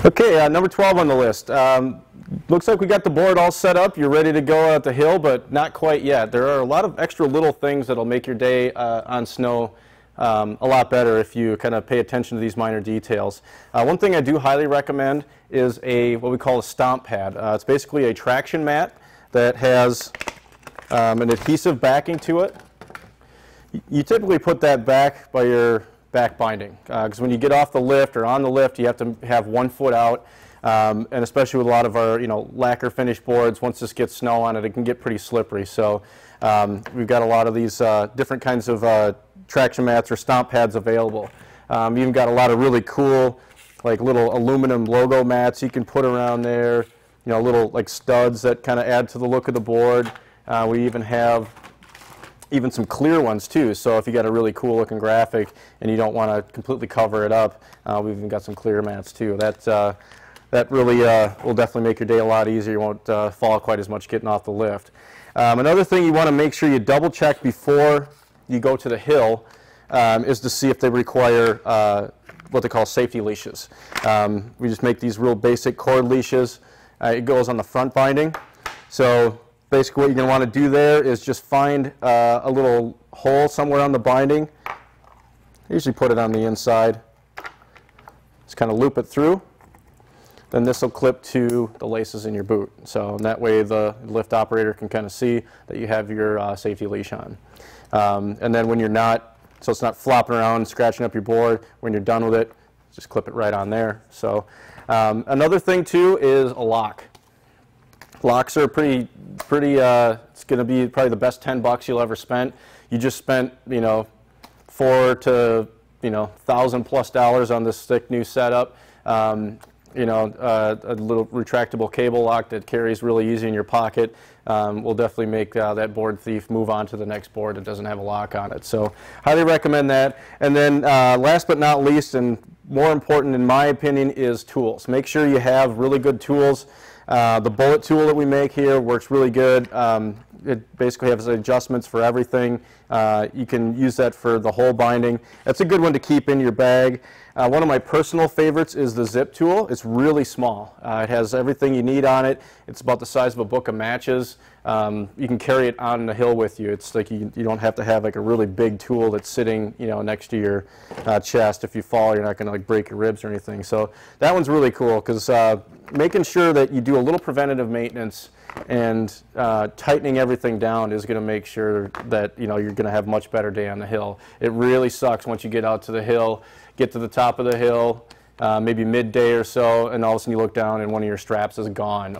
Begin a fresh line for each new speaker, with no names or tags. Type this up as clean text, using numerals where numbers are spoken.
Okay, number 12 on the list. Looks like we got the board all set up. You're ready to go out the hill, but not quite yet. There are a lot of extra little things that'll make your day on snow a lot better if you kind of pay attention to these minor details. One thing I do highly recommend is what we call a Stomp Pad. It's basically a traction mat that has an adhesive backing to it. You typically put that back by your back binding, because when you get off the lift or on the lift, you have to have one foot out, and especially with a lot of our lacquer finish boards, once this gets snow on it, it can get pretty slippery. So we've got a lot of these different kinds of traction mats or stomp pads available. You've even got a lot of really cool like little aluminum logo mats you can put around there, little like studs that kind of add to the look of the board. We even have some clear ones too, so if you got a really cool looking graphic and you don't want to completely cover it up, we've even got some clear mats too. That really will definitely make your day a lot easier. You won't fall quite as much getting off the lift. Another thing you want to make sure you double check before you go to the hill is to see if they require what they call safety leashes. We just make these real basic cord leashes. It goes on the front binding. So basically what you're going to want to do there is just find a little hole somewhere on the binding. I usually put it on the inside. Just kind of loop it through. Then this will clip to the laces in your boot. So that way the lift operator can kind of see that you have your safety leash on. And then when you're not, so it's not flopping around, scratching up your board, when you're done with it, just clip it right on there. So another thing too is a lock. Locks are pretty. It's going to be probably the best $10 you'll ever spend. You just spent, $4,000 to $1,000+ on this thick new setup. A little retractable cable lock that carries really easy in your pocket will definitely make that board thief move on to the next board that doesn't have a lock on it. So highly recommend that. And then last but not least, and more important in my opinion, is tools. Make sure you have really good tools. The bullet tool that we make here works really good. It basically has adjustments for everything. You can use that for the whole binding. That's a good one to keep in your bag. One of my personal favorites is the zip tool. It's really small. It has everything you need on it. It's about the size of a book of matches. You can carry it on the hill with you. It's like you don't have to have like a really big tool that's sitting next to your chest. If you fall, you're not going to like break your ribs or anything. So that one's really cool because making sure that you do a little preventative maintenance and tightening everything down is going to make sure that you're going to have a much better day on the hill. It really sucks once you get out to the hill, get to the top of the hill, maybe midday or so, and all of a sudden you look down and one of your straps is gone.